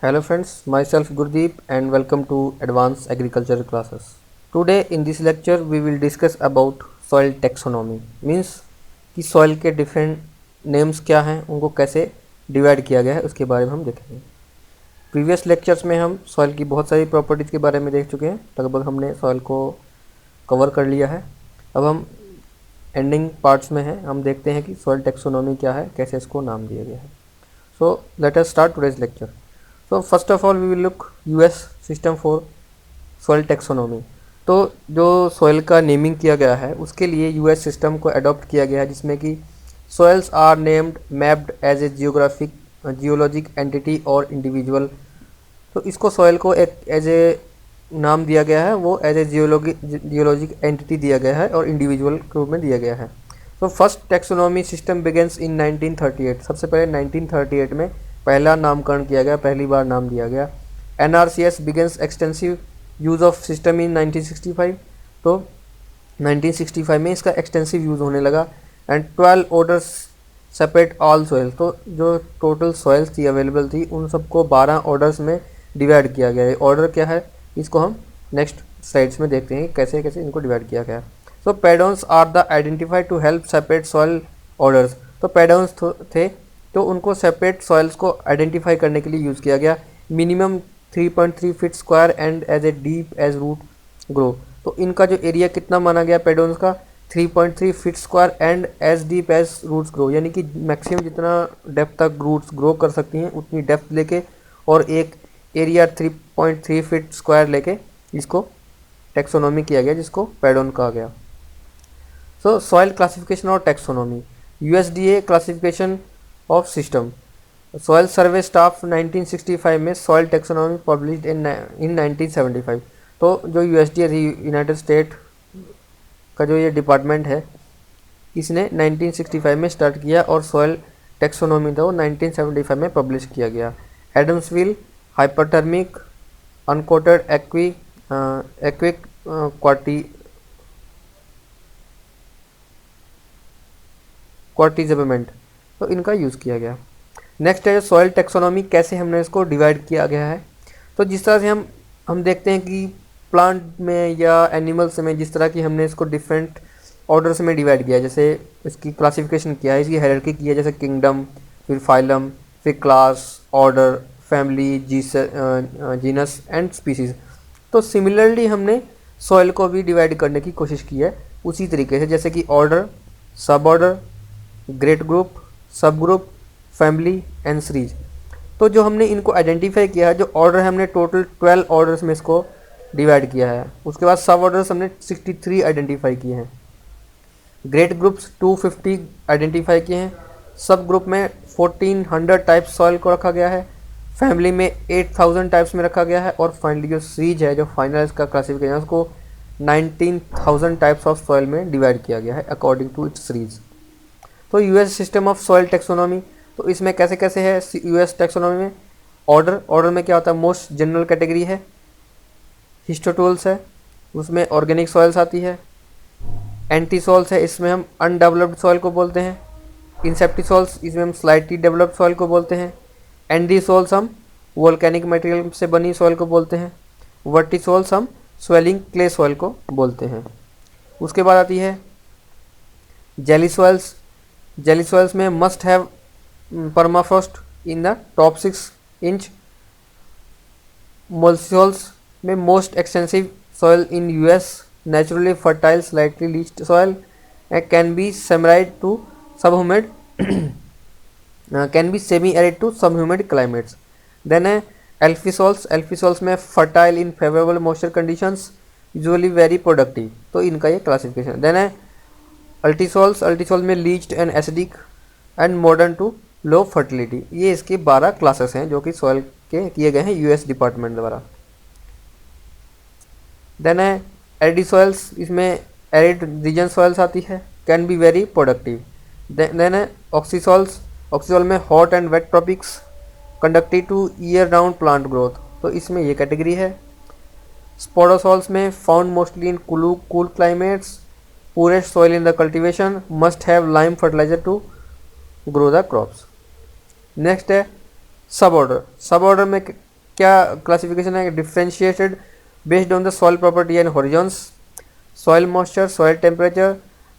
Hello friends, myself Gurdeep and welcome to Advanced Agriculture classes. Today in this lecture we will discuss about soil taxonomy. Means कि soil के different names क्या हैं, उनको कैसे divide किया गया है उसके बारे में हम देखेंगे। प्रीवियस लेक्चर्स में हम सॉइल की बहुत सारी प्रॉपर्टीज़ के बारे में देख चुके हैं। लगभग हमने सॉइल को कवर कर लिया है। अब हम एंडिंग पार्ट्स में हैं, हम देखते हैं कि सॉइल टेक्सोनॉमी क्या है, कैसे इसको नाम दिया गया है। So let us start today's lecture. So first of all we will look US system for soil taxonomy। तो जो soil का नेमिंग किया गया है उसके लिए US सिस्टम को अडॉप्ट किया गया है, जिसमें कि soils are named mapped as a geologic entity और individual। तो इसको soil को एक एज ए नाम दिया गया है, वो एज ए जियोलॉजिक एंटिटी दिया गया है और इंडिविजुअल के रूप में दिया गया है। तो फर्स्ट टैक्सोनॉमी सिस्टम बिगेंस इन 1938। सबसे पहले 1938 में पहला नामकरण किया गया, पहली बार नाम दिया गया। NRCS begins extensive use of system in 1965। तो 1965 में इसका एक्सटेंसिव यूज़ होने लगा। And 12 orders separate all soil. तो जो टोटल सॉइल्स थी अवेलेबल थी उन सबको 12 ऑर्डर्स में डिवाइड किया गया है। ऑर्डर क्या है इसको हम नेक्स्ट स्लाइड्स में देखते हैं कैसे कैसे इनको डिवाइड किया गया। So pedons are the identified to help separate soil orders. तो पैडॉन्स थे तो उनको सेपरेट सॉइल्स को आइडेंटिफाई करने के लिए यूज़ किया गया। Minimum 3.3 feet square and as a deep as root grow. तो इनका जो एरिया कितना माना गया पैडॉन्स का 3.3 feet square and as deep as roots grow, यानी कि मैक्सिमम जितना डेप्थ तक रूट्स ग्रो कर सकती हैं उतनी डेप्थ लेके और एक एरिया 3.3 फीट स्क्वायर लेके इसको टैक्सोनॉमी किया गया, जिसको पैडॉन कहा गया। सो सॉइल क्लासिफिकेशन और taxonomy. USDA classification of system. Soil survey staff 1965 में सॉइल टैक्सोनॉमी पब्लिश्ड इन 1975। तो जो USDA यूनाइटेड स्टेट का जो ये डिपार्टमेंट है इसने 1965 में स्टार्ट किया और सॉइल टैक्सोनॉमी था वो 1975 में पब्लिश किया गया। एडम्सविल हाइपरटर्मिक अनकोटेड एक्विक क्वार्टिजमेंट, तो इनका यूज़ किया गया। नेक्स्ट है सॉइल टैक्सोनॉमी, कैसे हमने इसको डिवाइड किया गया है। तो जिस तरह से हम देखते हैं कि प्लांट में या एनिमल्स में जिस तरह की हमने इसको डिफरेंट ऑर्डर्स में डिवाइड किया है, जैसे इसकी क्लासिफिकेशन किया है, इसकी हायरार्की की है, जैसे किंगडम, फिर फाइलम, फिर class, order, family, genus and species. तो सिमिलरली हमने सॉइल को भी डिवाइड करने की कोशिश की है उसी तरीके से, जैसे कि ऑर्डर, सब ऑर्डर, ग्रेट ग्रुप, सब ग्रुप, फैमिली एंड सीरीज। तो जो हमने इनको आइडेंटिफाई किया है, जो ऑर्डर है हमने टोटल 12 ऑर्डर्स में इसको डिवाइड किया है। उसके बाद सब ऑर्डर्स हमने 63 आइडेंटिफाई किए हैं। ग्रेट ग्रुप्स 250 आइडेंटिफाई किए हैं। सब ग्रुप में 1400 टाइप्स सॉइल को रखा गया है। फैमिली में 8000 टाइप्स में रखा गया है। और फाइनली जो सीरीज है, जो फाइनल इसका क्लासिफिकेशन है, उसको 19000 टाइप्स ऑफ सॉइल में डिवाइड किया गया है अकॉर्डिंग टू इट्स सीरीज। तो US system of soil taxonomy, तो इसमें कैसे कैसे है US टैक्सोनॉमी में। ऑर्डर में क्या होता है, मोस्ट जनरल कैटेगरी है, हिस्टोटूल्स है, उसमें ऑर्गेनिक सॉइल्स आती है। एंटी सॉइल्स है, इसमें हम अनडेवलप्ड सॉइल को बोलते हैं। इंसेप्टिसॉल्स, इसमें हम स्लाइटली डेवलप्ड सॉइल को बोलते हैं। एंडीसॉल्स हम वोल्केनिक मटेरियल से बनी सॉइल को बोलते हैं। वर्टिसॉल्स हम स्वेलिंग क्ले सॉइल को बोलते हैं। उसके बाद आती है जेली सॉइल्स। जेली सॉइल्स में must have permafrost in the top 6 inch. Mollisols में most extensive soil in US, naturally fertile slightly leached soil, can be semi-arid to subhumid can be semi-arid to subhumid climates. Then alphisols में fertile in favorable moisture conditions, usually very productive। तो इनका ये classification. Then है ultisols में leached and acidic and modern to low fertility. ये इसके 12 classes हैं जो कि सॉइल के किए गए हैं US डिपार्टमेंट द्वारा। देन है एरिड सॉइल्स, इसमें एरिड रीजन सॉइल्स आती है, can be very productive. Then है ऑक्सीसॉल में hot and wet tropics, conductive to year round plant growth. तो इसमें ये कैटेगरी है। स्पोडोसॉल्स में found mostly in cool climates, poorest soil in the cultivation, must have lime fertilizer to grow the crops। Next है सब order. सब order में क्या क्लासिफिकेशन है, differentiated based on the soil property and horizons, soil moisture, soil temperature,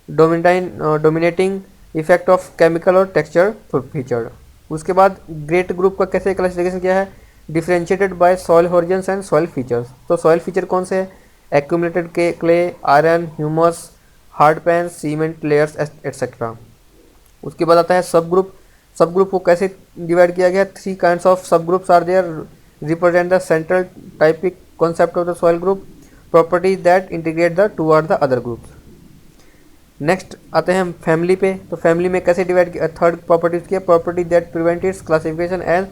dominating effect of chemical और texture feature. उसके बाद great group का कैसे क्लासिफिकेशन किया है, differentiated bye soil horizons and soil features. तो सॉइल फीचर कौन से हैं, एक्यूमुलेटेड के clay, iron, humus, hard pan, cement layers etcetera. उसके बाद आता है सब ग्रुप। सब ग्रुप को कैसे डिवाइड किया गया, 3 kinds of sub groups are there, represent the central typic concept of the soil group, properties that integrate the to or the other groups. Next आते हैं हम फैमिली पे। तो फैमिली में कैसे डिवाइड किया, थर्ड प्रॉपर्टीज की, property that prevent its classification as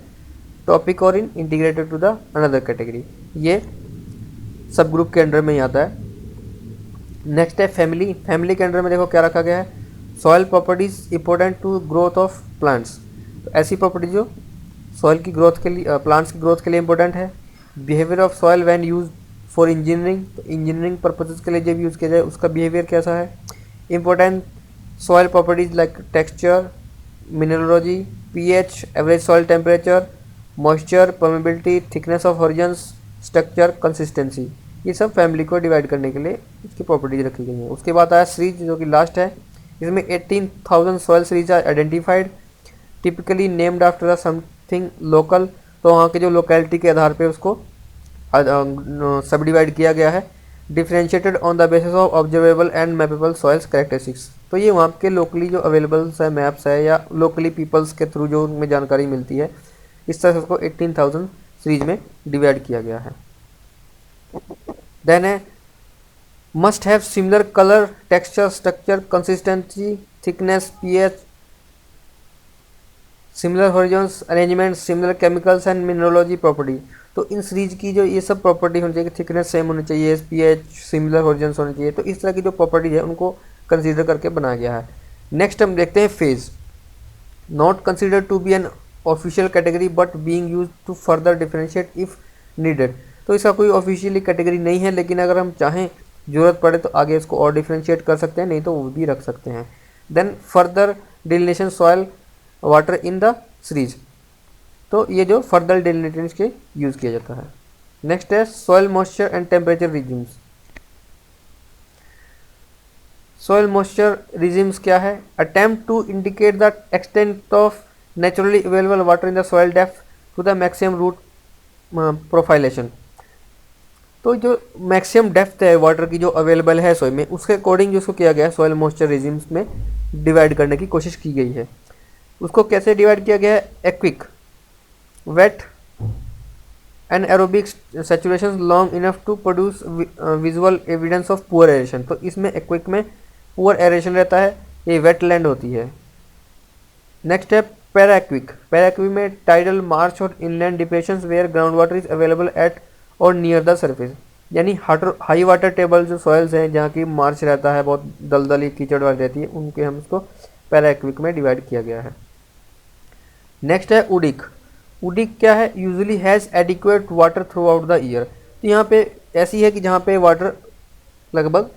typic और in integrated to the another category. ये सब ग्रुप के अंडर में ही आता है। नेक्स्ट है फैमिली। फैमिली के अंडर में देखो क्या रखा गया है, soil properties important to growth of plants. तो ऐसी प्रॉपर्टी जो सॉइल की ग्रोथ के लिए, प्लांट्स की ग्रोथ के लिए इंपॉर्टेंट है। Behaviour of soil when use for engineering, तो इंजीनियरिंग पर्पजेज के लिए जब यूज़ किया जाए उसका बिहेवियर कैसा है। Important soil properties like texture, mineralogy, pH, average soil temperature, moisture, permeability, thickness of horizons, structure, consistency. ये सब फैमिली को डिवाइड करने के लिए इसकी प्रॉपर्टीज रखी गई हैं। उसके बाद आया सीरीज जो कि लास्ट है, इसमें 18,000 soil series are identified, typically named after something local. तो वहाँ के जो लोकेलिटी के आधार पे उसको सब डिवाइड किया गया है। Differentiated on the basis of observable and mappable soils characteristics. तो ये वहाँ के लोकली जो अवेलेबल्स है, मैप्स है, या लोकली पीपल्स के थ्रू जो उनमें जानकारी मिलती है, इस तरह से उसको 18,000 सीरीज में डिवाइड किया गया है। देन है must have similar colour, texture, structure, consistency, thickness, pH, similar horizons arrangement, similar chemicals and mineralogy property. तो इन सीरीज की जो ये सब प्रॉपर्टी होनी चाहिए, थिकनेस सेम होनी चाहिए, पीएच, सिमिलर हॉरिजॉन्स होने चाहिए, तो इस तरह की जो प्रॉपर्टीज है उनको कंसीडर करके बनाया गया है। नेक्स्ट हम देखते हैं phase. Not consider to be an official category but being used to further differentiate if needed. तो इसका कोई ऑफिशियली कैटेगरी नहीं है, लेकिन अगर हम चाहें, ज़रूरत पड़े तो आगे इसको और डिफरेंशिएट कर सकते हैं, नहीं तो वो भी रख सकते हैं। Then further delineation soil water in the series. तो ये जो फर्दर डिलिनेटेंस के यूज़ किया जाता है। नेक्स्ट है soil moisture and temperature regimes. Soil moisture regimes क्या है, attempt to indicate the extent of naturally available water in the soil depth to the maximum root proliferation. तो जो मैक्सिमम डेप्थ है वाटर की जो अवेलेबल है soil में, उसके अकॉर्डिंग जो उसको किया गया है सॉइल मॉइस्चर रिजिम्स में डिवाइड करने की कोशिश की गई है। उसको कैसे डिवाइड किया गया है, aquic, wet and aerobic saturation long enough to produce visual evidence of poor aeration. तो इसमें एक्विक में पुअर एरेशन रहता है, ये वेट लैंड होती है। नेक्स्ट है पैराक्विक। पैराक्विक में टाइडल मार्च और inland depressions where ground water is available at और नियर द सरफेस। यानी हाई वाटर टेबल जो सॉइल्स हैं जहाँ की मार्च रहता है, बहुत दलदली कीचड़ वाली रहती है, उनके हम इसको पैराक्विक में डिवाइड किया गया है। नेक्स्ट है उडिक। उडिक क्या है, usually has adequate water through out the year. तो यहाँ पे ऐसी है कि जहाँ पे वाटर लगभग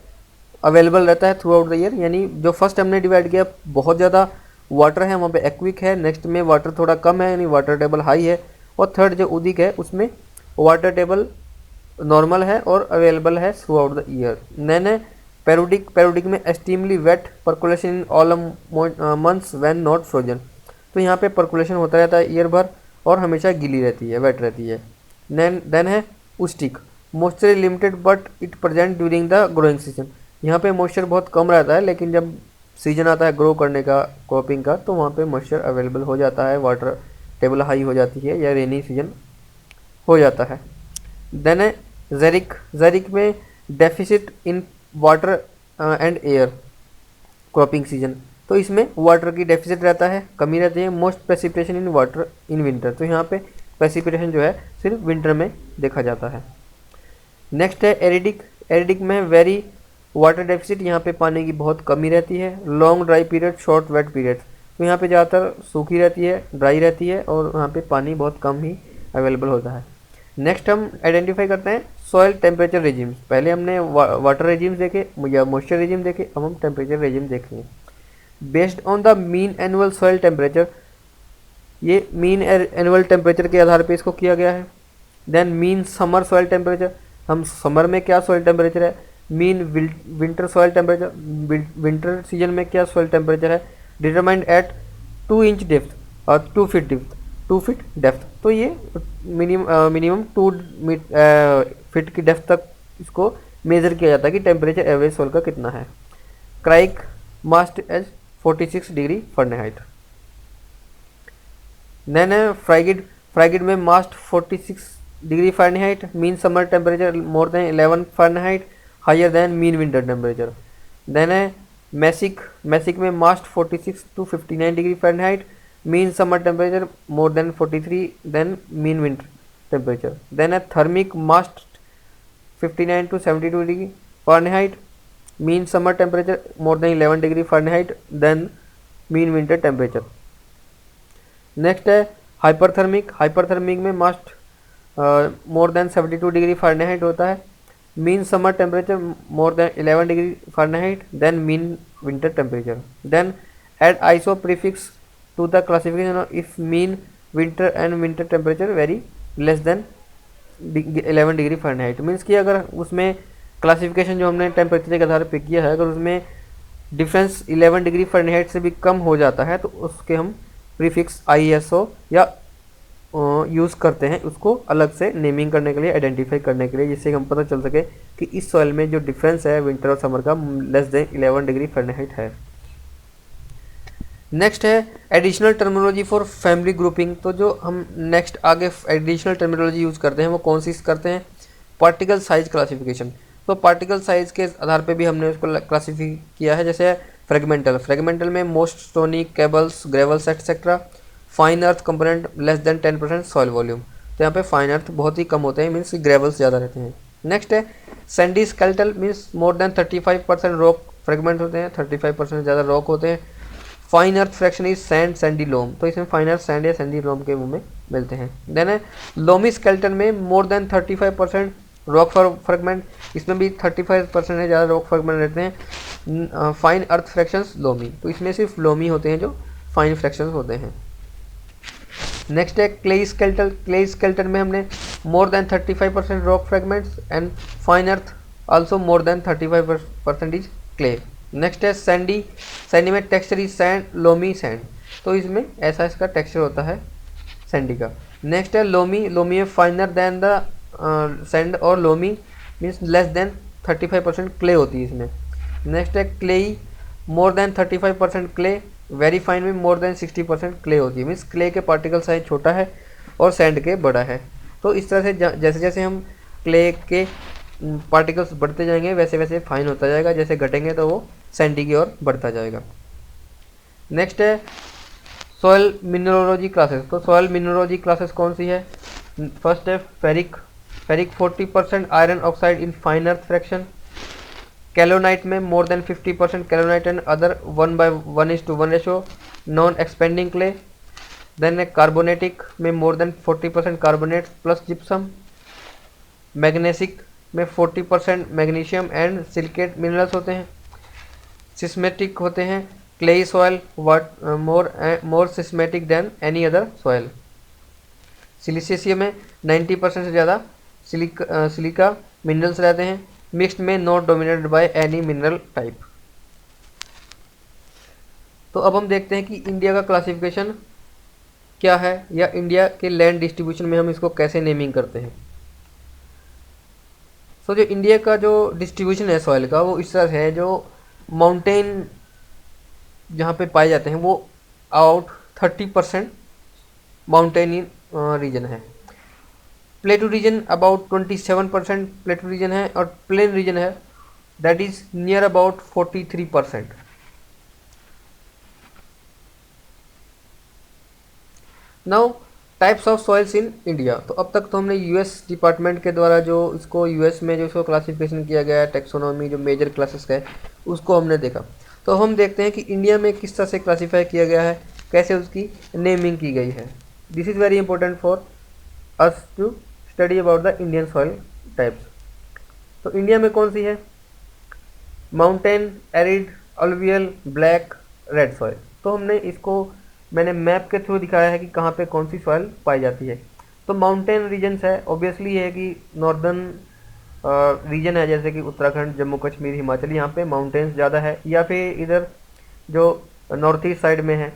अवेलेबल रहता है थ्रू आउट द ईयर। यानी जो फर्स्ट हमने डिवाइड किया बहुत ज़्यादा वाटर है, वहाँ पे एक्विक है। नेक्स्ट में वाटर थोड़ा कम है, यानी वाटर टेबल हाई है। और थर्ड जो उदिक है उसमें वाटर टेबल नॉर्मल है और अवेलेबल है throughout the year. Then है पेरोडिक। पेरोडिक में extremely wet percolation in all months when not frozen. तो यहाँ पे पर्कुलेशन होता रहता है ईयर भर और हमेशा गीली रहती है, वेट रहती है। देन है ustic. Moisture limited but it present during the growing season. यहाँ पे मॉइस्चर बहुत कम रहता है, लेकिन जब सीजन आता है ग्रो करने का, क्रॉपिंग का, तो वहाँ पे मॉइस्चर अवेलेबल हो जाता है, वाटर टेबल हाई हो जाती है या रेनी सीजन हो जाता है। देन है जेरिक। जेरिक में deficit in water and air cropping season. तो इसमें वाटर की डेफिसिट रहता है, कमी रहती है। Most precipitation in water in winter. तो यहाँ पे प्रेसिपिटेशन जो है सिर्फ विंटर में देखा जाता है। नेक्स्ट है एरिडिक। एरिडिक में वेरी वाटर डेफिसिट, यहाँ पे पानी की बहुत कमी रहती है। Long dry period, short wet period. तो यहाँ पे ज़्यादातर सूखी रहती है, ड्राई रहती है और यहाँ पे पानी बहुत कम ही अवेलेबल होता है। नेक्स्ट हम आइडेंटिफाई करते हैं सॉइल टेम्परेचर रेजिम्स। पहले हमने वाटर रेजिम्स देखे या मॉइस्चर रेजिम देखे, अब हम टेम्परेचर रेजिम देखेंगे। Based on the mean annual soil temperature, ये मीन एनुअल टेम्परेचर के आधार पे इसको किया गया है। Then mean summer soil temperature, हम समर में क्या सॉइल टेम्परेचर है, mean winter soil temperature, winter season में क्या सॉइल टेम्परेचर है, डिटरमाइंड एट 2 इंच डेप्थ और 2 फीट डेप्थ, 2 फीट डेप्थ। तो ये मिनिमम 2 फीट की डेप्थ तक इसको मेजर किया जाता है कि टेम्परेचर एवरेज सॉइल का कितना है। Cryic MAST as 46 degree Fahrenheit. Then है फ्राइगिड, फ्राइगिड में MAST 46 degree Fahrenheit, mean summer temperature more than 11 Fahrenheit, higher than mean winter temperature. Then है मैसिक, मैसिक में MAST 46 to 59 degree Fahrenheit, mean summer temperature more than 43 than mean winter temperature. Then है thermic MAST 59 to 72 degree Fahrenheit, mean summer temperature more than 11 degree Fahrenheit then mean winter temperature. Next है hyperthermic, hyperthermic में MAST more than 72 degree Fahrenheit होता है, mean summer temperature more than 11 degree Fahrenheit then mean winter temperature. Then add iso prefix to the classification if mean winter and winter temperature very less than 11 degree Fahrenheit. Means कि अगर उसमें classification जो हमने temperature के आधार पर किया है, अगर उसमें डिफरेंस 11 डिग्री फ़ारेनहाइट से भी कम हो जाता है तो उसके हम प्रीफिक्स ISO या यूज़ करते हैं, उसको अलग से नेमिंग करने के लिए, आइडेंटिफाई करने के लिए, जिससे हम पता चल सके कि इस सॉइल में जो डिफरेंस है विंटर और समर का लेस देन 11 डिग्री फ़ारेनहाइट है। नेक्स्ट है additional terminology for family grouping. तो जो हम नेक्स्ट आगे एडिशनल टर्मिनोलॉजी यूज़ करते हैं वो कौन सी करते हैं, पार्टिकल साइज क्लासिफिकेशन। तो पार्टिकल साइज के आधार पे भी हमने उसको क्लासीफाई किया है, जैसे फ्रेगमेंटल, फ्रेगमेंटल में most stony cobbles gravels etcetera, fine earth component less than 10% soil volume. तो यहाँ पे फाइन अर्थ बहुत ही कम होते हैं, मीन्स ग्रेवल्स ज़्यादा रहते हैं। नेक्स्ट है sandy skeletal, means more than 35% rock fragment होते हैं, 35% ज़्यादा रॉक होते हैं। Fine earth fraction is sand sandy loam, तो इसमें फाइन अर्थ सैंड या सैंडी लोम के मुंह में मिलते हैं। देन है लोमी स्केलेटन में मोर देन 35% रॉक फ्रेगमेंट, इसमें भी 35% है ज़्यादा रॉक फ्रेगमेंट रहते हैं। फाइन अर्थ फ्रैक्शंस लोमी, तो इसमें सिर्फ लोमी होते हैं जो फाइन फ्रैक्शंस होते हैं। नेक्स्ट है क्ले स्केलेटल, क्ले स्केलेटन में हमने मोर than 35% rock fragments and fine earth also more than 35% is clay. Next है सैंडी, सैंडी में texture is sand loamy sand, तो इसमें ऐसा इसका टेक्सचर होता है सैंडी का। नेक्स्ट है लोमी, लोमी में फाइनर देन द सैंड और loamy means less than 35% clay होती है इसमें। नेक्स्ट है clayey, more than 35% clay, very fine में मोर देन 60% क्ले होती है, मीन्स क्ले के पार्टिकल साइज छोटा है और सैंड के बड़ा है। तो इस तरह से जैसे जैसे हम क्ले के पार्टिकल्स बढ़ते जाएंगे वैसे वैसे फाइन होता जाएगा, जैसे घटेंगे तो वो सैंडी की ओर बढ़ता जाएगा। नेक्स्ट है सॉइल मिनरोलॉजी क्लासेस। तो सॉइल मिनरोलॉजी क्लासेस कौन सी है, फर्स्ट है ferric, ferric 40% iron oxide in fine earth fraction. Kaolinite में more than 50% kaolinite and other 1:1:1 ratio non expanding clay. Then है कार्बोनेटिक में more than 40% carbonate plus gypsum. Magnesic में 40% magnesium and silicate minerals होते हैं। सिस्मेटिक होते हैं clayey soil मोर सिस्मेटिक then any other soil. सिलिसियम में 90% से ज़्यादा सिलिका मिनरल्स रहते हैं। मिक्स्ड में not dominated by any mineral type. तो अब हम देखते हैं कि इंडिया का क्लासिफिकेशन क्या है, या इंडिया के लैंड डिस्ट्रीब्यूशन में हम इसको कैसे नेमिंग करते हैं। सो जो इंडिया का जो डिस्ट्रीब्यूशन है सॉइल का वो इस तरह से है, जो माउंटेन जहाँ पे पाए जाते हैं वो आउट 30% माउंटेन रीजन है। Plateau region about 27% plateau region है, और प्लेन रीजन है that is near about 43%। Now types of soils in India. तो अब तक तो हमने यूएस डिपार्टमेंट के द्वारा जो इसको यूएस में जो इसको क्लासिफिकेशन किया गया है, टेक्सोनॉमी जो मेजर क्लासेस का है उसको हमने देखा। तो हम देखते हैं कि इंडिया में किस तरह से क्लासीफाई किया गया है, कैसे उसकी नेमिंग की गई है। This is very important for us to study about the Indian soil types. तो इंडिया में कौन सी है, mountain, arid, alluvial, black, red soil. तो हमने इसको मैंने मैप के थ्रू दिखाया है कि कहाँ पे कौन सी सॉइल पाई जाती है। तो माउंटेन रीजन्स है, ऑब्वियसली है कि नॉर्दर्न रीजन है जैसे कि उत्तराखंड, जम्मू कश्मीर, हिमाचल, यहाँ पे माउंटेन्स ज़्यादा है, या फिर इधर जो नॉर्थ ईस्ट साइड में है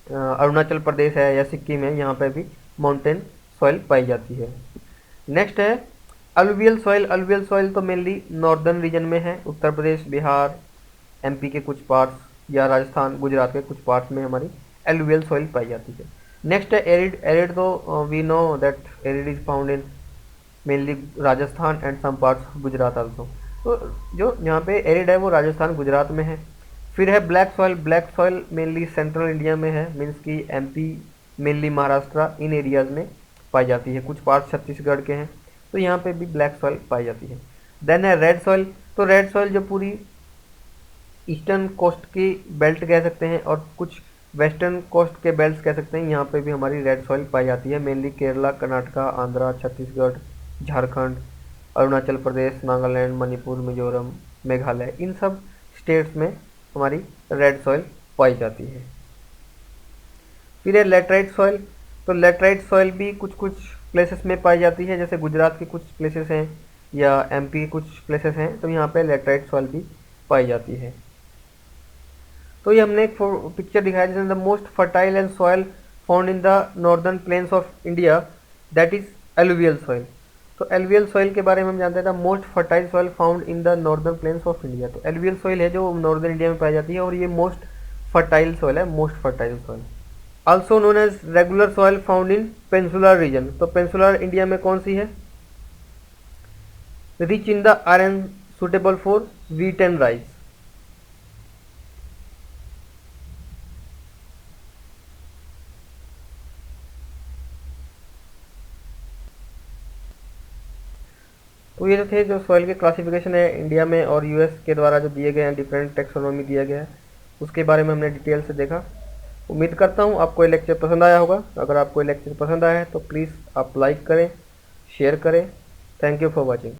अरुणाचल प्रदेश है या सिक्किम है, यहाँ पे भी माउंटेन सॉइल पाई जाती है। नेक्स्ट है अलुवियल सॉइल। अलुवियल सॉइल तो मेनली नॉर्दर्न रीजन में है, उत्तर प्रदेश, बिहार, एमपी के कुछ पार्ट्स या राजस्थान, गुजरात के कुछ पार्ट्स में हमारी एलुवियल सॉइल पाई जाती है। नेक्स्ट है एरिड। एरिड तो we know that arid is found in mainly Rajasthan and some parts Gujarat also. तो जो यहाँ पे एरिड है वो राजस्थान, गुजरात में है। फिर है black soil. Black soil mainly central India में है, मीन्स कि एमपी, मेनली महाराष्ट्र, इन एरियाज में पाई जाती है। कुछ पार्ट छत्तीसगढ़ के हैं, तो यहाँ पे भी ब्लैक सॉइल पाई जाती है। देन है रेड सॉइल। तो रेड सॉइल जो पूरी ईस्टर्न कोस्ट की बेल्ट कह सकते हैं और कुछ वेस्टर्न कोस्ट के बेल्ट कह सकते हैं, यहाँ पे भी हमारी रेड सॉइल पाई जाती है। मेनली केरला, कर्नाटका, आंध्रा, छत्तीसगढ़, झारखंड, अरुणाचल प्रदेश, नागालैंड, मणिपुर, मिजोरम, मेघालय, इन सब स्टेट्स में हमारी रेड सॉइल पाई जाती है। फिर है लेटराइट सॉइल। तो लेटराइट सॉइल भी कुछ कुछ प्लेसेस में पाई जाती है, जैसे गुजरात के कुछ प्लेसेस हैं या एमपी के कुछ प्लेसेस हैं, तो यहाँ पे लेटराइट सॉइल भी पाई जाती है। तो ये हमने एक पिक्चर दिखाया जिसमें the most fertile and soil found in the northern plains of India that is alluvial soil. तो एलुवियल सॉइल के बारे में हम जानते हैं the most fertile soil found in the northern plains of India. तो एलुवियल सॉइल है जो नॉर्दर्न इंडिया में पाई जाती है और ये मोस्ट फर्टाइल सॉइल है, most fertile soil. Also known as regular soil found in peninsular region. तो पेंसुलर इंडिया में कौन सी है? Rich in the iron, suitable for wheat and rice. तो ये जो थे जो सॉइल के क्लासिफिकेशन है इंडिया में और यूएस के द्वारा जो दिए गए हैं, डिफरेंट टेक्सोनॉमी दिया गया है, उसके बारे में हमने डिटेल से देखा। उम्मीद करता हूँ आपको ये लेक्चर पसंद आया होगा। अगर आपको ये लेक्चर पसंद आया है तो प्लीज़ आप लाइक करें, शेयर करें। Thank you for watching.